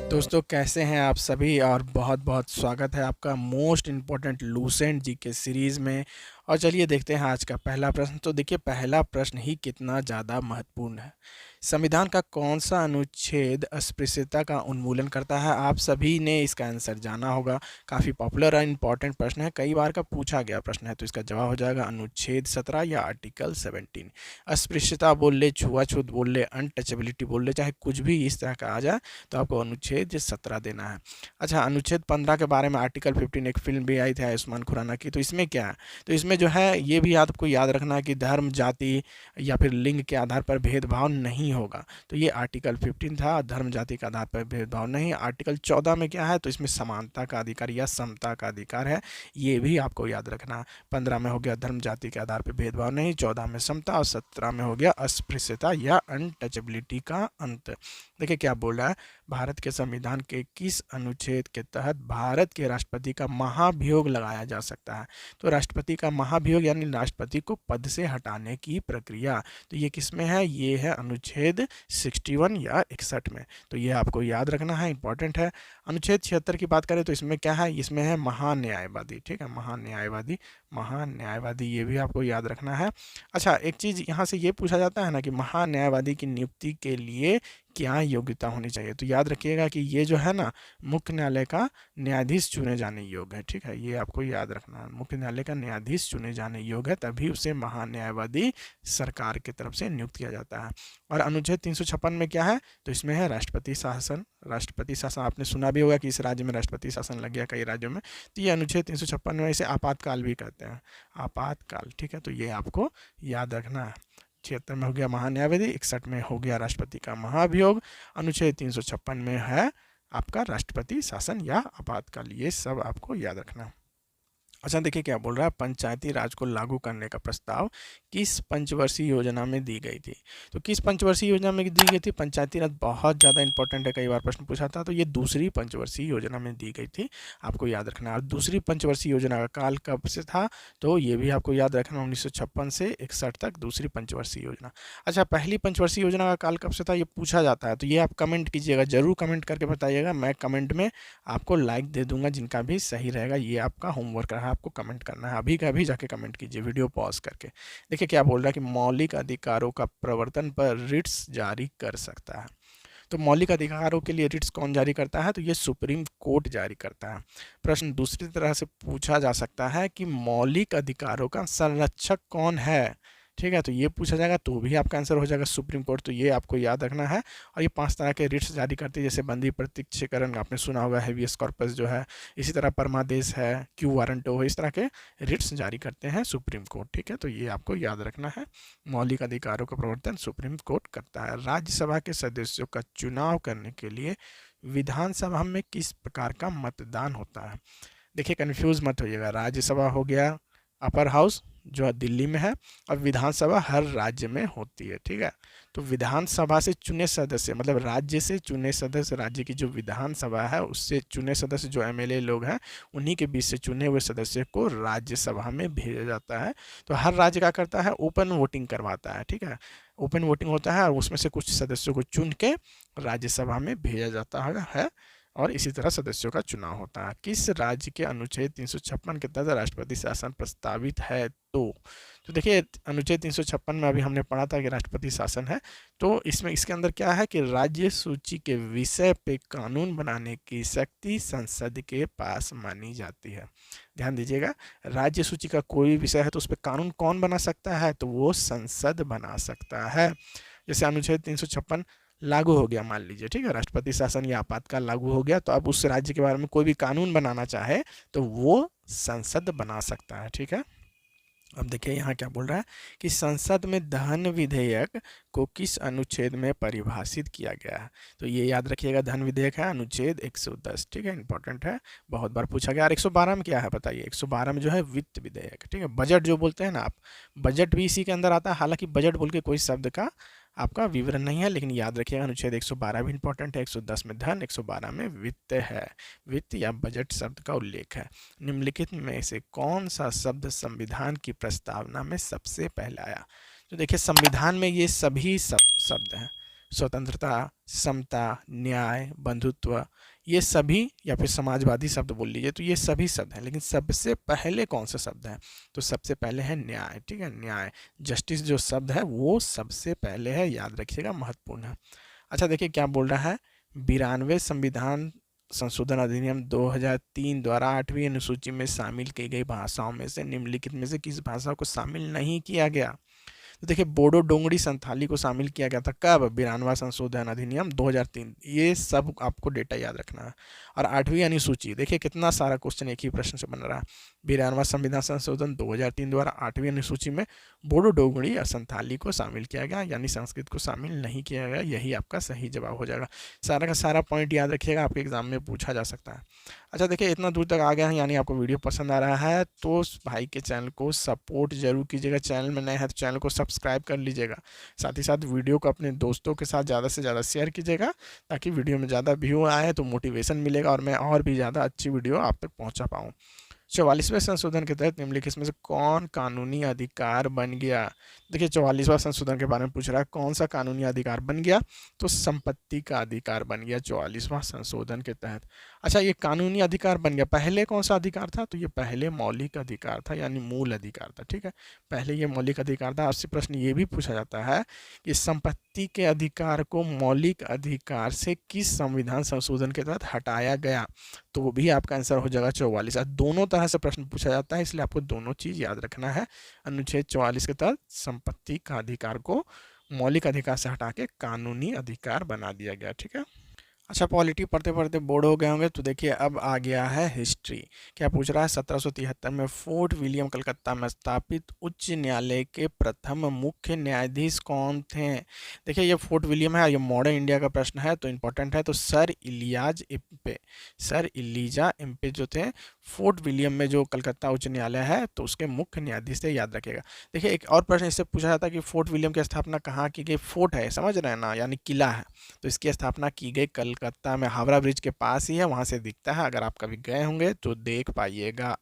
दोस्तों कैसे हैं आप सभी और बहुत बहुत स्वागत है आपका मोस्ट इम्पोर्टेंट लूसेंट जी के सीरीज़ में। और चलिए देखते हैं आज का पहला प्रश्न। तो देखिए पहला प्रश्न ही कितना ज़्यादा महत्वपूर्ण है। संविधान का कौन सा अनुच्छेद अस्पृश्यता का उन्मूलन करता है? आप सभी ने इसका आंसर जाना होगा। काफ़ी पॉपुलर और इम्पॉर्टेंट प्रश्न है, कई बार का पूछा गया प्रश्न है। तो इसका जवाब हो जाएगा अनुच्छेद 17 या आर्टिकल 17। अस्पृश्यता बोल ले, छुआछूत बोल ले, अनटचेबिलिटी बोल ले, चाहे कुछ भी इस तरह का आ जाए तो आपको अनुच्छेद 17 देना है। अच्छा, अनुच्छेद 15 के बारे में आर्टिकल 15 एक फिल्म भी आई थी आयुष्मान खुराना की। तो इसमें क्या है? तो इसमें जो है ये भी आपको याद रखना है कि धर्म, जाति या फिर लिंग के आधार पर भेदभाव नहीं होगा। तो ये आर्टिकल 15 था, धर्म जाति के आधार पर भेदभाव नहीं। आर्टिकल 14 में क्या है? तो इसमें समानता का अधिकार या समता का अधिकार है, ये भी आपको याद रखना है। 15 में हो गया धर्म जाति के आधार पर भेदभाव नहीं, 14 में समता और 17 में हो गया अस्पृश्यता या अनटचेबिलिटी का अंत। देखिए क्या बोल रहा है, भारत के संविधान के किस अनुच्छेद के तहत भारत के राष्ट्रपति का महाभियोग लगाया जा सकता है? तो राष्ट्रपति का महाभियोग यानी राष्ट्रपति को पद से हटाने की प्रक्रिया, तो ये किस में है? ये है अनुच्छेद 61 या 61 में। तो ये आपको याद रखना है, इंपॉर्टेंट है। अनुच्छेद 76 की बात करें तो इसमें क्या है? इसमें है महान्यायवादी। ठीक है, महान्यायवादी, महान्यायवादी, ये भी आपको याद रखना है। अच्छा, एक चीज़ यहाँ से ये पूछा जाता है ना कि महान्यायवादी की नियुक्ति के लिए क्या योग्यता होनी चाहिए? तो याद रखिएगा कि ये जो है ना, मुख्य न्यायालय का न्यायाधीश चुने जाने योग्य है। ठीक है, ये आपको याद रखना है, मुख्य न्यायालय का न्यायाधीश चुने जाने योग्य है, तभी उसे महान्यायवादी सरकार की तरफ से नियुक्त किया जाता है। और अनुच्छेद 356 में क्या है? तो इसमें है राष्ट्रपति शासन। राष्ट्रपति शासन आपने सुना भी होगा कि इस राज्य में राष्ट्रपति शासन लग गया कई राज्यों में। तो ये अनुच्छेद 356 में इसे आपातकाल भी कहते हैं, आपातकाल। ठीक है, तो ये आपको याद रखना है। 76 में हो गया महान्यायवादी, 61 में हो गया राष्ट्रपति का महाभियोग, अनुच्छेद 356 में है आपका राष्ट्रपति शासन या आपातकाल। ये सब आपको याद रखना। अच्छा, देखिए क्या बोल रहा है, पंचायती राज को लागू करने का प्रस्ताव किस पंचवर्षीय योजना में दी गई थी? तो किस पंचवर्षीय योजना में दी गई थी? पंचायती राज बहुत ज़्यादा इंपॉर्टेंट है, कई बार प्रश्न पूछा था। तो ये दूसरी पंचवर्षीय योजना में दी गई थी, आपको याद रखना है। और दूसरी पंचवर्षीय योजना का काल कब से था? तो ये भी आपको याद रखना, 1956 से 61 तक दूसरी पंचवर्षीय योजना। अच्छा, पहली पंचवर्षीय योजना का काल कब से था, ये पूछा जाता है। तो ये आप कमेंट कीजिएगा, जरूर कमेंट करके बताइएगा। मैं कमेंट में आपको लाइक दे दूंगा, जिनका भी सही रहेगा। ये आपका होमवर्क रहा, आपको कमेंट करना है। अभी का अभी जाके कमेंट कीजिए वीडियो पॉज करके। देखिए क्या बोल रहा है कि मौलिक अधिकारों का प्रवर्तन पर रिट्स जारी कर सकता है। तो मौलिक अधिकारों के लिए रिट्स कौन जारी करता है? तो ये सुप्रीम कोर्ट जारी करता है। प्रश्न दूसरी तरह से पूछा जा सकता है कि मौलिक अधिकारों का संरक्षक कौन है? ठीक है, तो ये पूछा जाएगा तो भी आपका आंसर हो जाएगा सुप्रीम कोर्ट। तो ये आपको याद रखना है। और ये 5 तरह के रिट्स जारी करती है, जैसे बंदी प्रत्यक्षीकरण आपने सुना होगा, हेवियस कॉर्पस जो है, इसी तरह परमादेश है, क्यू वारंटो है, इस तरह के रिट्स जारी करते हैं सुप्रीम कोर्ट। ठीक है, तो ये आपको याद रखना है। मौलिक अधिकारों का प्रवर्तन सुप्रीम कोर्ट करता है। राज्यसभा के सदस्यों का चुनाव करने के लिए विधानसभा में किस प्रकार का मतदान होता है? देखिए कंफ्यूज मत होइएगा, राज्यसभा हो गया अपर हाउस जो दिल्ली में है, और विधानसभा हर राज्य में होती है। ठीक है, तो विधानसभा से चुने सदस्य, मतलब राज्य से चुने सदस्य, राज्य की जो विधानसभा है उससे चुने सदस्य जो एमएलए लोग हैं, उन्हीं के बीच से चुने हुए सदस्य को राज्यसभा में भेजा जाता है। तो हर राज्य क्या करता है? ओपन वोटिंग करवाता है। ठीक है, ओपन वोटिंग होता है और उसमें से कुछ सदस्यों को चुन के राज्यसभा में भेजा जाता है और इसी तरह सदस्यों का चुनाव होता है। किस राज्य के अनुच्छेद 356 के तहत राष्ट्रपति शासन प्रस्तावित है? तो देखिए अनुच्छेद 356 में अभी हमने पढ़ा था कि राष्ट्रपति शासन है। तो इसमें इसके अंदर क्या है कि राज्य सूची के विषय पे कानून बनाने की शक्ति संसद के पास मानी जाती है। ध्यान दीजिएगा, राज्य सूची का कोई भी विषय है तो उस पर कानून कौन बना सकता है? तो वो संसद बना सकता है। जैसे अनुच्छेद 356 लागू हो गया, मान लीजिए, ठीक है, राष्ट्रपति शासन या आपातकाल लागू हो गया, तो अब उस राज्य के बारे में कोई भी कानून बनाना चाहे तो वो संसद बना सकता है। ठीक है, अब देखिए यहाँ क्या बोल रहा है कि संसद में धन विधेयक को किस अनुच्छेद में परिभाषित किया गया है? तो ये याद रखिएगा, धन विधेयक है अनुच्छेद 110। ठीक है, इंपॉर्टेंट है, बहुत बार पूछा गया। और 112 में क्या है बताइए? 112 में जो है वित्त विधेयक। ठीक है, बजट जो बोलते हैं ना आप, बजट भी इसी के अंदर आता है। हालांकि बजट बोल के कोई शब्द का आपका विवरण नहीं है, लेकिन याद रखिएगा अनुच्छेद 112 भी इंपॉर्टेंट है। 110 में धन, 112 में वित्त है, वित्त या बजट शब्द का उल्लेख है। निम्नलिखित में से कौन सा शब्द संविधान की प्रस्तावना में सबसे पहले आया? तो देखिए संविधान में ये सभी शब्द हैं। स्वतंत्रता, समता, न्याय, बंधुत्व, ये सभी, या फिर समाजवादी शब्द बोल लीजिए, तो ये सभी शब्द हैं। लेकिन सबसे पहले कौन सा शब्द है? तो सबसे पहले है न्याय। ठीक है, न्याय, जस्टिस जो शब्द है वो सबसे पहले है, याद रखिएगा, महत्वपूर्ण है। अच्छा देखिए क्या बोल रहा है, 92वें संविधान संशोधन अधिनियम 2003 द्वारा 8वीं अनुसूची में शामिल की गई भाषाओं में से निम्नलिखित में से किस भाषा को शामिल नहीं किया गया? तो देखिए बोडो, डोंगरी, संथाली को शामिल किया गया था कब? 92वां संशोधन अधिनियम 2003। ये सब आपको डेटा याद रखना है। और 8वीं अनुसूची, देखिए कितना सारा क्वेश्चन एक ही प्रश्न से बन रहा है। 92वां संविधान संशोधन 2003 द्वारा 8वीं अनुसूची में बोडो, डोगरी और संथाली को शामिल किया गया, यानी संस्कृत को शामिल नहीं किया गया। यही आपका सही जवाब हो जाएगा। सारा का सारा पॉइंट याद रखिएगा, आपके एग्जाम में पूछा जा सकता है। अच्छा देखिए इतना दूर तक आ गया है, यानी आपको वीडियो पसंद आ रहा है, तो उस भाई के चैनल को सपोर्ट जरूर कीजिएगा। चैनल में नए हैं तो चैनल को सब्सक्राइब कर लीजिएगा। साथ ही साथ वीडियो को अपने दोस्तों के साथ ज़्यादा से ज़्यादा शेयर कीजिएगा, ताकि वीडियो में ज़्यादा व्यू आए तो मोटिवेशन मिलेगा और मैं और भी ज़्यादा अच्छी वीडियो आप तक पहुँचा पाऊँ। 44वें संशोधन के तहत निम्नलिखित में से कौन कानूनी अधिकार बन गया? देखिए 44वां संशोधन के बारे में पूछ रहा है, कौन सा कानूनी अधिकार बन गया? तो संपत्ति का अधिकार बन गया 44वां संशोधन के तहत। अच्छा ये कानूनी अधिकार बन गया, पहले कौन सा अधिकार था? तो ये पहले मौलिक अधिकार था, यानी मूल अधिकार था। ठीक है, पहले ये मौलिक अधिकार था। आपसे प्रश्न ये भी पूछा जाता है कि संपत्ति के अधिकार को मौलिक अधिकार से किस संविधान संशोधन के तहत हटाया गया? तो वो भी आपका आंसर हो जाएगा 44। दोनों तरह से प्रश्न पूछा जाता है, इसलिए आपको दोनों चीज याद रखना है। अनुच्छेद 44 के तहत संपत्ति का अधिकार को मौलिक अधिकार से हटा के कानूनी अधिकार बना दिया गया। ठीक है। अच्छा पॉलिटी पढ़ते पढ़ते बोर्ड हो गए होंगे, तो देखिए अब आ गया है हिस्ट्री। क्या पूछ रहा है, 1773 में फोर्ट विलियम कलकत्ता में स्थापित उच्च न्यायालय के प्रथम मुख्य न्यायाधीश कौन थे? देखिए ये फोर्ट विलियम है, ये मॉडर्न इंडिया का प्रश्न है तो इंपॉर्टेंट है। तो सर इलियाज इम्पे, सर इलीजा इम्पे जो थे फोर्ट विलियम में जो कलकत्ता उच्च न्यायालय है तो उसके मुख्य न्यायाधीश थे, याद रखिएगा। देखिए एक और प्रश्न इससे पूछा जाता है कि फोर्ट विलियम की स्थापना कहाँ की गई? फोर्ट है, समझ रहे हैं ना, यानी किला है, तो इसकी स्थापना की गई कलकत्ता में, हावड़ा ब्रिज के पास ही है, वहां से दिखता है, अगर आप कभी गए होंगे तो देख पाइएगा।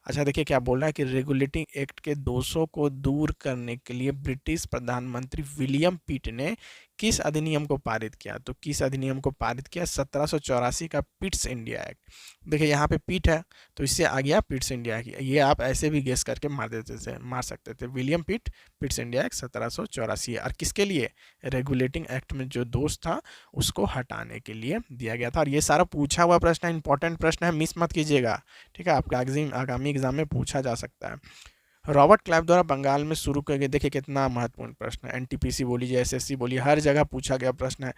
अच्छा देखिए क्या बोल रहा है कि रेगुलेटिंग एक्ट के दोषों को दूर करने के लिए ब्रिटिश प्रधानमंत्री विलियम पिट ने किस अधिनियम को पारित किया? तो किस अधिनियम को पारित किया? 1784 का पिट्स इंडिया एक्ट। देखिए यहाँ पे पिट है तो इससे आ गया पिट्स इंडिया एक्ट। ये आप ऐसे भी गेस करके मार सकते थे। विलियम पिट, पिट्स इंडिया एक्ट 1784। और किसके लिए? रेगुलेटिंग एक्ट में जो दोष था उसको हटाने के लिए दिया गया था। और ये सारा पूछा हुआ प्रश्न है, इंपॉर्टेंट प्रश्न है, मिस मत कीजिएगा। ठीक है, आपका आगामी एग्जाम में पूछा जा सकता है। रॉबर्ट क्लाइव द्वारा बंगाल में शुरू किए गए, देखिए कितना महत्वपूर्ण प्रश्न है, एनटीपीसी बोलिए, एसएससी बोलिए, हर जगह पूछा गया प्रश्न है।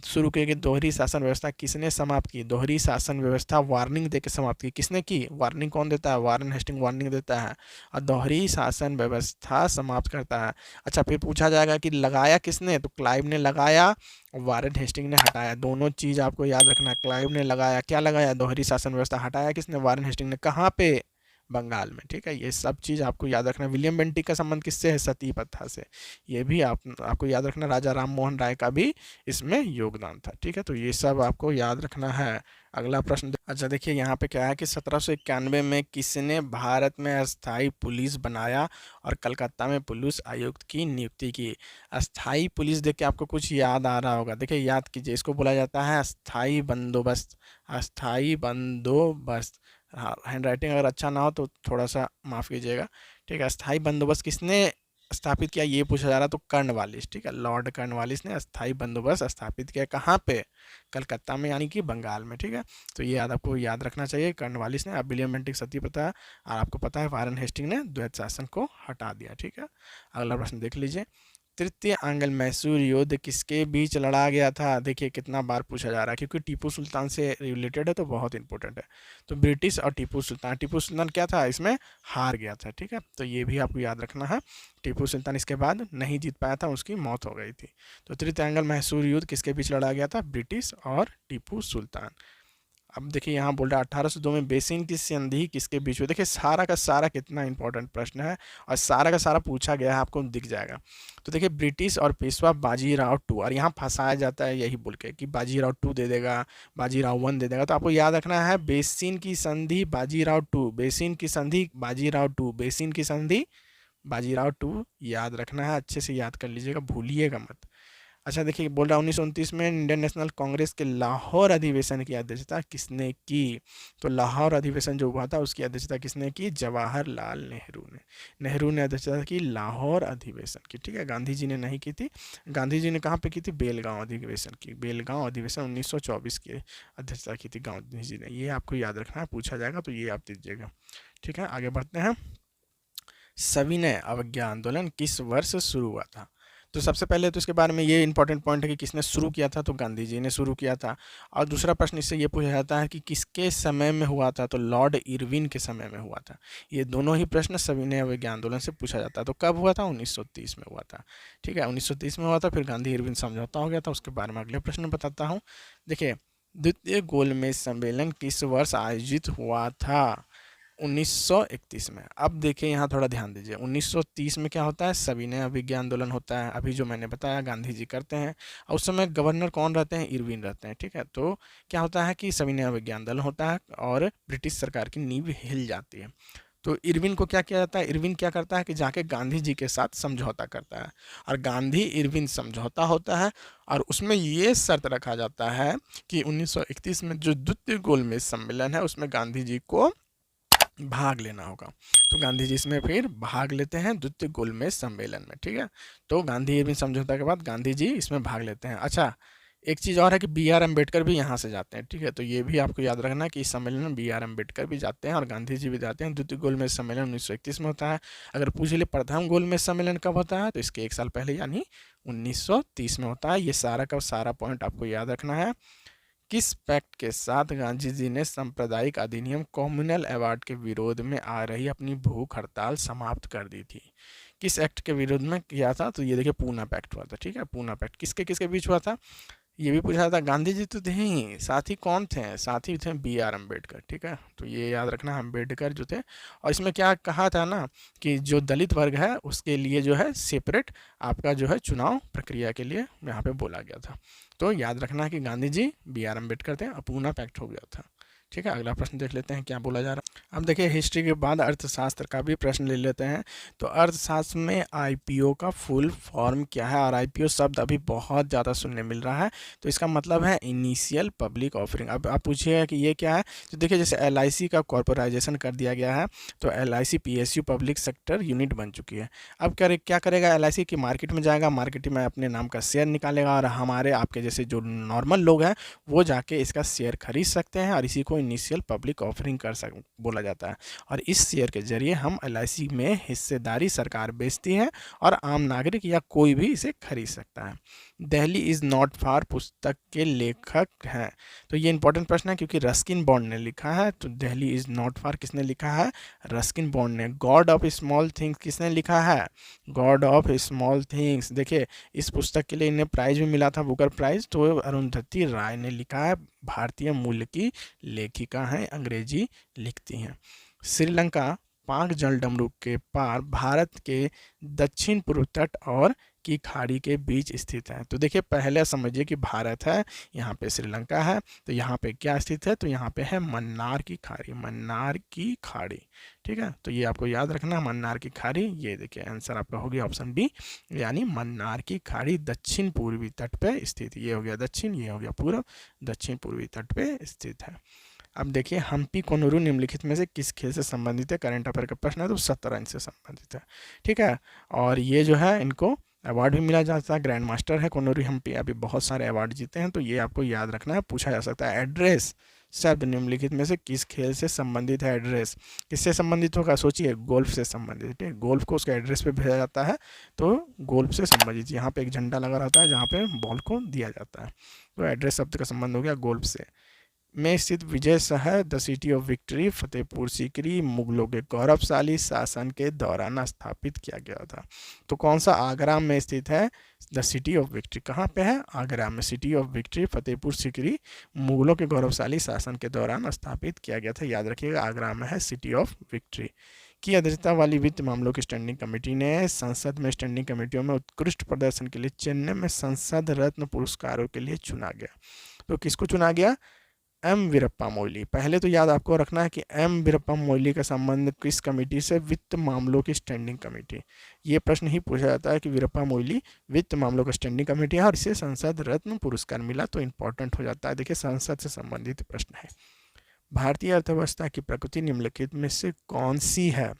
शुरू की गई दोहरी शासन व्यवस्था किसने समाप्त की? दोहरी शासन व्यवस्था वार्निंग देकर समाप्त की। किसने की? वार्निंग कौन देता है? वारन हेस्टिंग वार्निंग देता है और दोहरी शासन व्यवस्था समाप्त करता है। अच्छा फिर पूछा जाएगा कि लगाया किसने? तो क्लाइव ने लगाया, वारन हेस्टिंग ने हटाया। दोनों चीज आपको याद रखना है। क्लाइव ने लगाया, क्या लगाया? दोहरी शासन व्यवस्था। हटाया किसने? वारन हेस्टिंग ने। कहाँ पे? बंगाल में। ठीक है, ये सब चीज़ आपको याद रखना है। विलियम बेंटिक का संबंध किससे है? सती प्रथा से। ये भी आपको याद रखना। राजा राम मोहन राय का भी इसमें योगदान था। ठीक है, तो ये सब आपको याद रखना है। अगला प्रश्न, अच्छा देखिए यहाँ पे क्या है कि 1791 में किसने भारत में अस्थाई पुलिस बनाया और कलकत्ता में पुलिस आयुक्त की नियुक्ति की? अस्थाई पुलिस देख के आपको कुछ याद आ रहा होगा, देखिए याद कीजिए, इसको बोला जाता है अस्थाई बंदोबस्त। अस्थाई बंदोबस्त। हाँ, हैंड राइटिंग अगर अच्छा ना हो तो थोड़ा सा माफ़ कीजिएगा। ठीक है, अस्थाई बंदोबस्त किसने स्थापित किया ये पूछा जा रहा, तो कर्नवालिस। ठीक है, लॉर्ड कर्नवालिस ने अस्थाई बंदोबस्त स्थापित किया। कहाँ पे? कलकत्ता में, यानी कि बंगाल में। ठीक है, तो ये आपको याद रखना चाहिए, कर्नवालिस ने। अब विलियम बेंटिक सती प्रथा, और आपको पता है वारन हेस्टिंग ने द्वैत शासन को हटा दिया। ठीक है, अगला प्रश्न देख लीजिए। तृतीय आंग्ल मैसूर युद्ध किसके बीच लड़ा गया था? देखिए कितना बार पूछा जा रहा है, क्योंकि टीपू सुल्तान से रिलेटेड है तो बहुत इंपॉर्टेंट है। तो ब्रिटिश और टीपू सुल्तान। टीपू सुल्तान क्या था इसमें? हार गया था। ठीक है, तो ये भी आपको याद रखना है। टीपू सुल्तान इसके बाद नहीं जीत पाया था, उसकी मौत हो गई थी। तो तृतीय आंग्ल मैसूर युद्ध किसके बीच लड़ा गया था? ब्रिटिश और टीपू सुल्तान। अब देखिए यहाँ बोल रहा है 1802 में बेसिन की संधि किसके बीच हुई? देखिए सारा का सारा कितना इंपॉर्टेंट प्रश्न है और सारा का सारा पूछा गया है, आपको दिख जाएगा। तो देखिए ब्रिटिश और पेशवा बाजीराव टू, और यहाँ फंसाया जाता है यही बोल के कि बाजीराव टू दे देगा, बाजीराव वन दे देगा। तो आपको याद रखना है बेसिन की संधि बाजीराव टू, बेसिन की संधि बाजीराव टू, बेसिन की संधि बाजीराव टू, याद रखना है, अच्छे से याद कर लीजिएगा, भूलिएगा मत। अच्छा देखिए, बोल रहा 1929 में इंडियन नेशनल कांग्रेस के लाहौर अधिवेशन की अध्यक्षता किसने की? तो लाहौर अधिवेशन जो हुआ था उसकी अध्यक्षता किसने की? जवाहरलाल नेहरू ने। नेहरू ने अध्यक्षता की लाहौर अधिवेशन की, ठीक है। गांधी जी ने नहीं की थी। गांधी जी ने कहाँ पे की थी? बेलगांव अधिवेशन की। बेलगांव अधिवेशन 1924 की अध्यक्षता की थी गांधी जी ने। ये आपको याद रखना है, पूछा जाएगा तो ये आप दीजिएगा, ठीक है। आगे बढ़ते हैं। सविनय अवज्ञा आंदोलन किस वर्ष शुरू हुआ था? तो सबसे पहले तो इसके बारे में ये इंपॉर्टेंट पॉइंट है कि किसने शुरू किया था, तो गांधी जी ने शुरू किया था। और दूसरा प्रश्न इससे ये पूछा जाता है कि किसके समय में हुआ था, तो लॉर्ड इरविन के समय में हुआ था। ये दोनों ही प्रश्न सविनय अवज्ञा आंदोलन से पूछा जाता है। तो कब हुआ था? 1930 में हुआ था, ठीक है। 1930 में हुआ था, फिर गांधी इरविन समझौता हो गया था। उसके बारे में अगले प्रश्न बताता हूँ। देखिए, द्वितीय गोलमेज सम्मेलन किस वर्ष आयोजित हुआ था? 1931 में। अब देखिए यहाँ थोड़ा ध्यान दीजिए, 1930 में क्या होता है? सविनय अवज्ञा आंदोलन होता है, अभी जो मैंने बताया गांधी जी करते हैं। और उस समय गवर्नर कौन रहते हैं? इरविन रहते हैं, ठीक है। तो क्या होता है कि सविनय अवज्ञा आंदोलन होता है और ब्रिटिश सरकार की नींव हिल जाती है। तो इरविन को क्या किया जाता है? इरविन क्या करता है कि जाके गांधी जी के साथ समझौता करता है, और गांधी इरविन समझौता होता है। और उसमें ये शर्त रखा जाता है कि 1931 में जो द्वितीय गोलमेज सम्मेलन है उसमें गांधी जी को भाग लेना होगा। तो गांधी जी इसमें फिर भाग लेते हैं द्वितीय गोलमेज सम्मेलन में, ठीक है। तो गांधी इरविन समझौता के बाद गांधी जी इसमें भाग लेते हैं। अच्छा, एक चीज़ और है कि बी आर अम्बेडकर भी यहाँ से जाते हैं, ठीक है। तो ये भी आपको याद रखना है कि इस सम्मेलन में बी आर अम्बेडकर भी जाते हैं और गांधी जी भी जाते हैं। द्वितीय गोलमेज सम्मेलन 1931 में होता है। अगर पूछ ले प्रथम गोलमेज सम्मेलन कब होता है, तो इसके एक साल पहले यानी 1930 में होता है। ये सारा का सारा पॉइंट आपको याद रखना है। किस पैक्ट के साथ गांधी जी ने सांप्रदायिक अधिनियम कम्युनल अवार्ड के विरोध में आ रही अपनी भूख हड़ताल समाप्त कर दी थी? किस एक्ट के विरोध में किया था? तो ये देखिए, पूना पैक्ट हुआ था, ठीक है। पूना पैक्ट किसके किसके बीच हुआ था? ये भी पूछा था। गांधी जी तो थे ही, साथी कौन थे? साथी थे बी आर अम्बेडकर, ठीक है। तो ये याद रखना, अम्बेडकर जो थे। और इसमें क्या कहा था ना कि जो दलित वर्ग है उसके लिए जो है सेपरेट आपका जो है चुनाव प्रक्रिया के लिए यहाँ पे बोला गया था। तो याद रखना है कि गांधी जी बी आर अम्बेडकर थे और पूना पैक्ट हो गया था, ठीक है। अगला प्रश्न देख लेते हैं क्या बोला जा रहा है। अब देखिए, हिस्ट्री के बाद अर्थशास्त्र का भी प्रश्न ले लेते हैं। तो अर्थशास्त्र में आईपीओ का फुल फॉर्म क्या है? और आईपीओ शब्द अभी बहुत ज़्यादा सुनने मिल रहा है। तो इसका मतलब है इनिशियल पब्लिक ऑफरिंग। अब आप पूछिएगा कि ये क्या है? तो देखिए, जैसे एलआईसी का कॉर्पोराइजेशन कर दिया गया है, तो LIC PSU public sector unit बन चुकी है। अब क्या करेगा एलआईसी की? मार्केट में जाएगा, मार्केट में अपने नाम का शेयर निकालेगा, और हमारे आपके जैसे जो नॉर्मल लोग हैं वो जाके इसका शेयर खरीद सकते हैं, और इसी को इनिशियल पब्लिक ऑफरिंग बोला जाता है। और इस शेयर के जरिए हम एलआईसी में हिस्सेदारी सरकार बेचती है और आम नागरिक या कोई भी इसे खरीद सकता है। दिल्ली इज़ नॉट फार पुस्तक के लेखक हैं। तो ये इंपॉर्टेंट प्रश्न है क्योंकि रस्किन बॉन्ड ने लिखा है। तो दिल्ली इज़ नॉट फार किसने लिखा है? रस्किन बॉन्ड ने। गॉड ऑफ स्मॉल थिंग्स किसने लिखा है? God of small things. देखिए, इस पुस्तक के लिए इन्हें प्राइज भी मिला था, बुकर प्राइज। तो अरुंधति राय ने लिखा है। भारतीय मूल की लेखिका हैं, अंग्रेजी लिखती हैं। श्रीलंका पाक जलडमरू के पार भारत के दक्षिण पूर्व तट और की खाड़ी के बीच स्थित है। तो देखिए, पहले समझिए कि भारत है, यहाँ पे श्रीलंका है, तो यहाँ पे क्या स्थित है? तो यहाँ पे है मन्नार की खाड़ी, मन्नार की खाड़ी, ठीक है। तो ये आपको याद रखना, मन्नार की खाड़ी। ये देखिए, आंसर आपका हो गया ऑप्शन बी, यानी मन्नार की खाड़ी दक्षिण पूर्वी तट पे स्थित। ये हो गया दक्षिण, ये हो गया पूर्व, दक्षिण पूर्वी तट पे स्थित है। अब देखिए, हम्पी कोनूरू निम्नलिखित में से किस खेल से संबंधित है? करंट अफेयर का प्रश्न है, तो शतरंज से संबंधित है, ठीक है। और ये जो है इनको अवार्ड भी मिला जाता है, ग्रैंड मास्टर है कोनूरू हम्पी, अभी बहुत सारे अवार्ड जीते हैं। तो ये आपको याद रखना है, पूछा जा सकता है। एड्रेस शब्द निम्नलिखित में से किस खेल से संबंधित है? एड्रेस किससे संबंधित होगा? सोचिए, गोल्फ से संबंधित, ठीक है। गोल्फ को उसके एड्रेस पे भेजा जाता है, तो गोल्फ से संबंधित। यहाँ पे एक झंडा लगा रहता है जहाँ पे बॉल को दिया जाता है। तो एड्रेस शब्द का संबंध हो गया गोल्फ से। में स्थित विजय शहर the city of victory Fatehpur Sikri मुगलों के गौरवशाली शासन के दौरान स्थापित किया गया था। तो कौन सा? आगरा में स्थित है द सिटी ऑफ विक्ट्री। कहाँ पे है? आगरा में। City of victory Fatehpur Sikri मुगलों के गौरवशाली शासन के दौरान स्थापित किया गया था। याद रखिएगा, आगरा में है सिटी ऑफ विक्ट्री। की अध्यक्षता वाली वित्त मामलों की स्टैंडिंग कमेटी ने संसद में स्टैंडिंग कमेटियों में उत्कृष्ट प्रदर्शन के लिए चेन्नई में संसद रत्न पुरस्कारों के लिए चुना गया। तो किसको चुना गया? एम वीरप्पा मोइली। पहले तो याद आपको रखना है कि एम वीरप्पा मोइली का संबंध किस कमेटी से? वित्त मामलों की स्टैंडिंग कमेटी। ये प्रश्न ही पूछा जाता है कि वीरप्पा मोइली वित्त मामलों का स्टैंडिंग कमेटी है और इसे संसद रत्न पुरस्कार मिला, तो इंपॉर्टेंट हो जाता है। देखिए संसद से संबंधित प्रश्न है। भारतीय अर्थव्यवस्था की प्रकृति निम्नलिखित में से कौन सी है?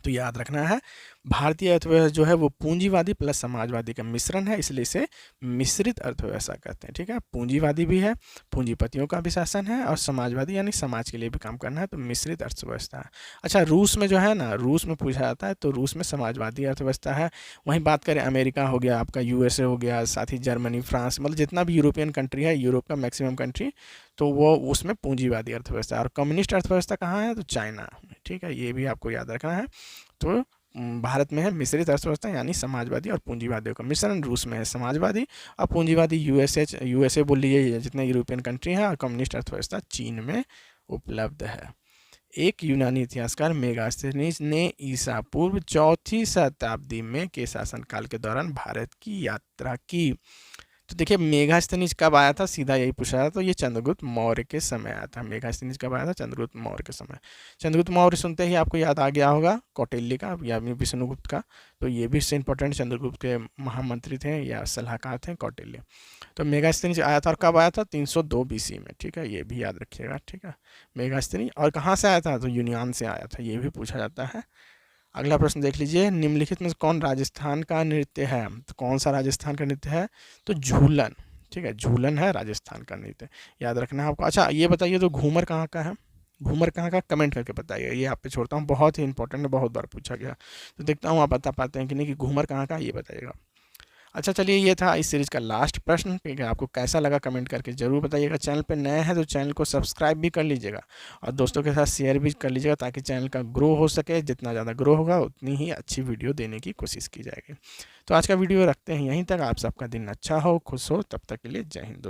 तो याद रखना है, भारतीय अर्थव्यवस्था जो है वो पूंजीवादी प्लस समाजवादी का मिश्रण है, इसलिए इसे मिश्रित अर्थव्यवस्था कहते हैं। ठीक है, पूंजीवादी भी है, पूंजीपतियों का भी शासन है, और समाजवादी यानी समाज के लिए भी काम करना है, तो मिश्रित अर्थव्यवस्था है। अच्छा, रूस में जो है ना, रूस में पूछा जाता है, तो रूस में समाजवादी अर्थव्यवस्था है। वहीं बात करें अमेरिका हो गया, आपका यूएसए हो गया, साथ ही जर्मनी, फ्रांस, मतलब जितना भी यूरोपियन कंट्री है, यूरोप का मैक्सिमम कंट्री, तो वो उसमें पूंजीवादी अर्थव्यवस्था है। और कम्युनिस्ट अर्थव्यवस्था कहाँ है? तो चाइना में। ठीक है, ये भी आपको याद रखना है। तो भारत में है मिश्रित अर्थव्यवस्था यानी समाजवादी और पूंजीवादियों का मिश्रण। रूस में है समाजवादी और पूंजीवादी। यूएसए बोल लीजिए, जितने यूरोपियन कंट्री हैं, और कम्युनिस्ट अर्थव्यवस्था चीन में उपलब्ध है। एक यूनानी इतिहासकार मेगास्थनीज ने ईसा पूर्व 4वीं शताब्दी में के शासनकाल के दौरान भारत की यात्रा की। तो देखिए मेगास्थनीज कब आया था, सीधा यही पूछा था। तो ये चंद्रगुप्त मौर्य के समय आया था। मेगास्थनीज कब आया था? चंद्रगुप्त मौर्य के समय। चंद्रगुप्त मौर्य सुनते ही आपको याद आ गया होगा कौटिल्य का या विष्णुगुप्त का, तो ये भी इससे इंपॉर्टेंट, चंद्रगुप्त के महामंत्री थे या सलाहकार थे कौटिल्य। तो मेगास्थनीज आया था, और कब आया था? 302 BC में। ठीक है, ये भी याद रखिएगा। ठीक है, मेगास्थनीज। और कहाँ से आया था? तो यूनान से आया था, ये भी पूछा जाता है। अगला प्रश्न देख लीजिए, निम्नलिखित में से कौन राजस्थान का नृत्य है? तो कौन सा राजस्थान का नृत्य है? तो झूलन। ठीक है, झूलन है राजस्थान का नृत्य, याद रखना है आपको। अच्छा ये बताइए, तो घूमर कहाँ का है? घूमर कहाँ का? कमेंट करके बताइए, ये आप पे छोड़ता हूँ, बहुत ही इंपॉर्टेंट है, बहुत बार पूछा गया। तो देखता हूँ आप बता पाते हैं कि नहीं, कि घूमर कहाँ का, ये बताइएगा। अच्छा चलिए, ये था इस सीरीज़ का लास्ट प्रश्न। ठीक है, आपको कैसा लगा कमेंट करके ज़रूर बताइएगा। चैनल पे नए हैं तो चैनल को सब्सक्राइब भी कर लीजिएगा, और दोस्तों के साथ शेयर भी कर लीजिएगा, ताकि चैनल का ग्रो हो सके। जितना ज़्यादा ग्रो होगा उतनी ही अच्छी वीडियो देने की कोशिश की जाएगी। तो आज का वीडियो रखते हैं यहीं तक। आप सबका दिन अच्छा हो, खुश हो, तब तक के लिए जय हिंद दोस्तों।